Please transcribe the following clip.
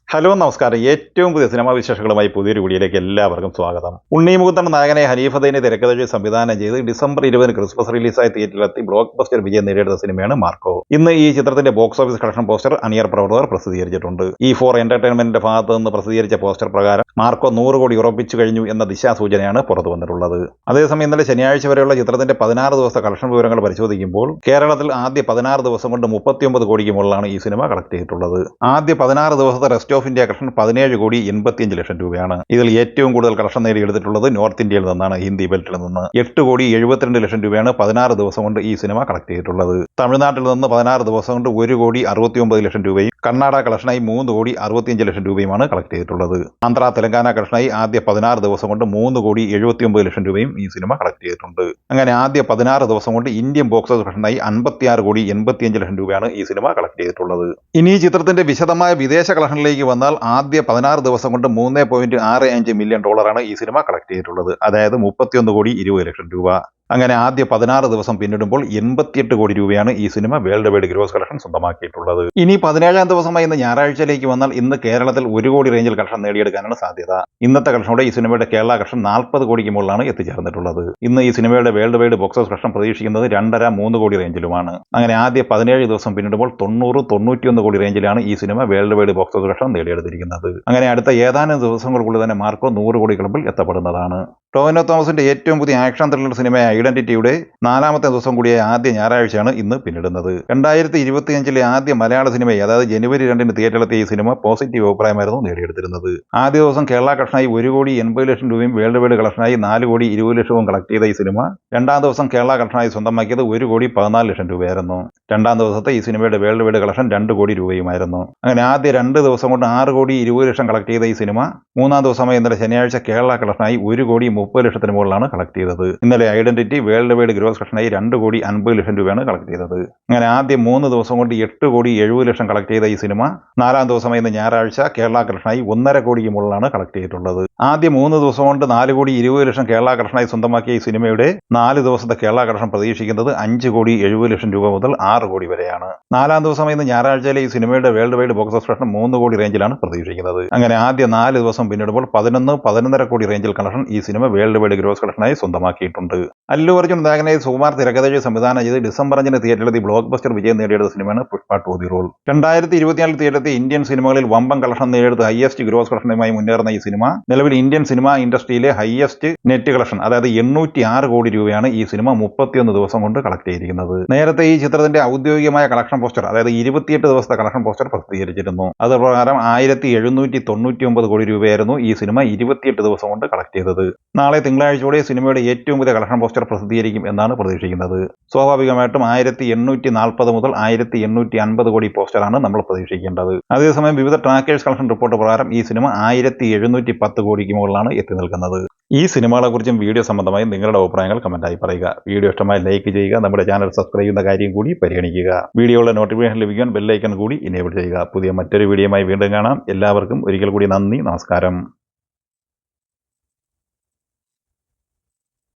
Hello നമസ്കാരം. ഏറ്റവും പുതിയ സിനിമാ വിശേഷങ്ങളുമായി പുതിയൊരു വീഡിയോയിലേക്ക് എല്ലാവർക്കും സ്വാഗതം. ഉണ്ണി നായകനെ ഹനീഫദൈനെ തിരക്കഥയിൽ സംവിധാനം ചെയ്ത് ഡിസംബർ 20 ക്രിസ്മസ് റിലീസായി തിയേറ്ററിലെത്തി ബ്ലോക്ക് ബസ്റ്റർ വിജയം നേടിയെടുത്ത സിനിമയാണ് മാർക്കോ. ഇന്ന് ഈ ചിത്രത്തിന്റെ ബോക്സ് ഓഫീസ് കളക്ഷൻ പോസ്റ്റർ അണിയർ പ്രവർത്തകർ പ്രസിദ്ധീകരിച്ചിട്ടുണ്ട്. E4 എന്റർടൈൻമെന്റിന്റെ ഭാഗത്ത് നിന്ന് പ്രസിദ്ധീകരിച്ച പോസ്റ്റർ പ്രകാരം മാർക്കോ 100 കോടി ഉറപ്പിച്ചു കഴിഞ്ഞു എന്ന ദിശാസൂചനയാണ് പുറത്തു വന്നിട്ടുള്ളത്. അതേസമയം ഇന്നലെ ശനിയാഴ്ച വരെയുള്ള ചിത്രത്തിന്റെ 16 ദിവസത്തെ കളക്ഷൻ വിവരങ്ങൾ പരിശോധിക്കുമ്പോൾ കേരളത്തിൽ ആദ്യ 16 ദിവസം കൊണ്ട് 39 കോടിക്ക് മുകളിലാണ് ഈ സിനിമ കളക്ട് ചെയ്തിട്ടുള്ളത്. ആദ്യ 16 ദിവസത്തെ റെസ്റ്റ് ഓഫ് ഇന്ത്യ കളക്ഷൻ 17 കോടി 85 ലക്ഷം രൂപയാണ്. ഇതിൽ ഏറ്റവും കൂടുതൽ കളക്ഷൻ നേടിയെടുത്തിട്ടുള്ളത് നോർത്ത് ഇന്ത്യയിൽ നിന്നാണ്, ഹിന്ദി ബെൽറ്റിൽ നിന്ന് 8 കോടി 72 ലക്ഷം രൂപയാണ് 16 ദിവസം കൊണ്ട് ഈ സിനിമ കളക്ട് ചെയ്തിട്ടുള്ളത്. തമിഴ്നാട്ടിൽ നിന്ന് 16 ദിവസം കൊണ്ട് 1 കോടി 69 ലക്ഷം രൂപയും കർണാടക കളക്ഷനായി 3 കോടി 65 ലക്ഷം രൂപയുമാണ് കളക്ട് ചെയ്തിട്ടുള്ളത്. ആന്ധ്ര തെലങ്കാന കളക്ഷനായി ആദ്യ 16 ദിവസം കൊണ്ട് 3 കോടി 79 ലക്ഷം രൂപയും ഈ സിനിമ കളക്ട് ചെയ്തിട്ടുണ്ട്. അങ്ങനെ ആദ്യ 16 ദിവസം കൊണ്ട് ഇന്ത്യൻ ബോക്സ് ഓഫീസ് കളക്ഷനായി 56 കോടി 85 ലക്ഷം രൂപയാണ് ഈ സിനിമ കളക്ട് ചെയ്തിട്ടുള്ളത്. ഇനി ഈ ചിത്രത്തിന്റെ വിശദമായ വിദേശ കളക്ഷനിലേക്ക് വന്നാൽ ആദ്യ 16 ദിവസം കൊണ്ട് $3.65 മില്യൺ ഈ സിനിമ കളക്ട് ചെയ്തിട്ടുള്ളത്. അതായത് 31 കോടി 20 ലക്ഷം രൂപ. അങ്ങനെ ആദ്യ 16 ദിവസം പിന്നിടുമ്പോൾ 88 കോടി രൂപയാണ് ഈ cinema world wide gross collection സ്വന്തമാക്കിയിട്ടുള്ളത്. ഇനി 17-ാം ദിവസമായി ഇന്ന് ഞായറാഴ്ചയിലേക്ക് വന്നാൽ ഇന്ന് കേരളത്തിൽ 1 കോടി റേഞ്ചിൽ കളക്ഷൻ നേടിയെടുക്കാനാണ് സാധ്യത. ഇന്നത്തെ കളക്ഷനോടെ ഈ സിനിമയുടെ കേരള കളക്ഷൻ 40 കോടിക്ക് മുകളിലാണ് എത്തിച്ചേർന്നിട്ടുള്ളത്. ഇന്ന് ഈ സിനിമയുടെ world wide box office collection പ്രതീക്ഷിക്കുന്നത് 2.5-3 കോടി റേഞ്ചിലുമാണ്. അങ്ങനെ ആദ്യ 17 ദിവസം പിന്നിടുമ്പോൾ 90-91 കോടി റേഞ്ചിലാണ് ഈ cinema world wide box office collection നേടിയെടുത്തിരിക്കുന്നത്. അങ്ങനെ അടുത്ത ഏതാനും ദിവസങ്ങൾക്കുള്ളിൽ തന്നെ മാർക്കോ 100 കോടി ക്ലബിൽ എത്തപ്പെടുന്നതാണ്. ടോവിനോ തോമസിന്റെ ഏറ്റവും പുതിയ ആക്ഷൻ ത്രില്ലർ സിനിമയായ ഐഡന്റിറ്റിയുടെ 4ാമത്തെ ദിവസം കൂടിയായ ആദ്യ ഞായറാഴ്ചയാണ് ഇന്ന് പിന്നിടുന്നത്. 2025 ആദ്യ മലയാള സിനിമയെ, അതായത് ജനുവരി 2 തിയേറ്ററിലെത്തിയ ഈ സിനിമ പോസിറ്റീവ് അഭിപ്രായമായിരുന്നു നേടിയെടുത്തിരുന്നത്. ആദ്യ ദിവസം കേരള കളക്ഷനായി 1 കോടി 80 ലക്ഷം രൂപയും വേൾഡ് വൈഡ് കളക്ഷനായി 4 കോടി 20 ലക്ഷവും കളക്ട് ചെയ്ത ഈ സിനിമ 2ാം ദിവസം കേരള കളക്ഷനായി സ്വന്തമാക്കിയത് 1 കോടി 14 ലക്ഷം രൂപയായിരുന്നു. 2ാം ദിവസത്തെ ഈ സിനിമയുടെ വേൾഡ് വൈഡ് കളക്ഷൻ 2 കോടി രൂപയുമായിരുന്നു. അങ്ങനെ ആദ്യ 2 ദിവസം കൊണ്ട് 6 കോടി 20 ലക്ഷം കളക്ട് ചെയ്ത ഈ സിനിമ 3ാം ദിവസമായി ഇന്നലെ ശനിയാഴ്ച കേരള കളക്ഷനായി 1 കോടി 30 ലക്ഷത്തിന് മുകളിലാണ് കളക്ട് ചെയ്തത്. ഇന്നലെ ഐഡന്റിറ്റി വേൾഡ് വൈഡ് ഗ്രോസ് കളക്ഷനായി 2 കോടി 50 ലക്ഷം രൂപയാണ് കളക്ട് ചെയ്തത്. അങ്ങനെ ആദ്യ 3 ദിവസം കൊണ്ട് 8 കോടി 70 ലക്ഷം കളക്ട് ചെയ്ത ഈ സിനിമ 4ാം ദിവസമായി ഇന്ന് ഞായറാഴ്ച കേരള കളക്ഷനായി 1.5 കോടിക്ക് മുകളിലാണ് കളക്ട് ചെയ്തിട്ടുള്ളത്. ആദ്യ 3 ദിവസം കൊണ്ട് 4 കോടി 20 ലക്ഷം കേരള കളക്ഷനായി സ്വന്തമാക്കിയ ഈ സിനിമയുടെ 4 ദിവസത്തെ കേരള കളക്ഷൻ പ്രതീക്ഷിക്കുന്നത് 5 കോടി 70 ലക്ഷം രൂപ മുതൽ 6 കോടി വരെയാണ്. 4ാം ദിവസമായി ഇന്ന് ഞായറാഴ്ചയിലെ ഈ സിനിമയുടെ world wide box office collection 3 കോടി റേഞ്ചിലാണ് പ്രതീക്ഷിക്കുന്നത്. അങ്ങനെ ആദ്യ 4 ദിവസം പിന്നിടുമ്പോൾ 11-11.5 കോടി റേഞ്ചിൽ കളക്ഷൻ ഈ സിനിമ വേൾഡ് വൈഡ് ഗ്രോസ് കളക്ഷനായി സ്വന്തമാക്കിയിട്ടുണ്ട്. അല്ലു അർജുൻ നായകനായി സുകുമാർ തിരക്കഥയിൽ സംവിധാനം ചെയ്ത് ഡിസംബർ 5 തിയേറ്ററിലെത്തി ബ്ലോക്ക് ബസ്റ്റർ വിജയം നേടിയെടുത്ത സിനിമയാണ് പുഷ്പ 2 ദി റോൾ. 2024 തിയേറ്ററിലെത്തി ഇന്ത്യൻ സിനിമകളിൽ വമ്പൻ കളക്ഷൻ നേടിയെടുത്ത് ഹയസ്റ്റ് ഗ്രോസ് കളക്ഷനുമായി മുന്നേറുന്ന ഈ സിനിമ നിലവിൽ ഇന്ത്യൻ സിനിമ ഇൻഡസ്ട്രിയിലെ ഹയസ്റ്റ് നെറ്റ് കളക്ഷൻ, അതായത് 806 കോടി രൂപയാണ് ഈ സിനിമ 31 ദിവസം കൊണ്ട് കളക്ട് ചെയ്തിരിക്കുന്നത്. നേരത്തെ ഈ ചിത്രത്തിന്റെ ഔദ്യോഗികമായ കളക്ഷൻ പോസ്റ്റർ, അതായത് 28 ദിവസത്തെ കളക്ഷൻ പോസ്റ്റർ പ്രസിദ്ധീകരിച്ചിരുന്നു. അത് പ്രകാരം 1799 കോടി രൂപയായിരുന്നു ഈ സിനിമ 28 ദിവസം കൊണ്ട് കളക്ട് ചെയ്തത്. നാളെ തിങ്കളാഴ്ചയോടെ സിനിമയുടെ ഏറ്റവും പുതിയ കളക്ഷൻ പോസ്റ്റർ പ്രസിദ്ധീകരിക്കും എന്നാണ് പ്രതീക്ഷിക്കുന്നത്. സ്വാഭാവികമായിട്ടും 1840 മുതൽ 1850 കോടി പോസ്റ്ററാണ് നമ്മൾ പ്രതീക്ഷിക്കേണ്ടത്. അതേസമയം വിവിധ ട്രാക്കേഴ്സ് കളക്ഷൻ റിപ്പോർട്ട് പ്രകാരം ഈ സിനിമ 1710 കോടിക്ക് മുകളിലാണ് എത്തി നിൽക്കുന്നത്. ഈ സിനിമകളെക്കുറിച്ചും വീഡിയോ സംബന്ധമായി നിങ്ങളുടെ അഭിപ്രായങ്ങൾ കമന്റായി പറയുക. വീഡിയോ ഇഷ്ടമായി ലൈക്ക് ചെയ്യുക. നമ്മുടെ ചാനൽ സബ്സ്ക്രൈബ് ചെയ്യുന്ന കാര്യം കൂടി പരിഗണിക്കുക. വീഡിയോയുടെ നോട്ടിഫിക്കേഷൻ ലഭിക്കാൻ ബെല്ലൈക്കൺ കൂടി എനേബിൾ ചെയ്യുക. പുതിയ മറ്റൊരു വീഡിയോയുമായി വീണ്ടും കാണാം. എല്ലാവർക്കും ഒരിക്കൽ കൂടി നന്ദി, നമസ്കാരം.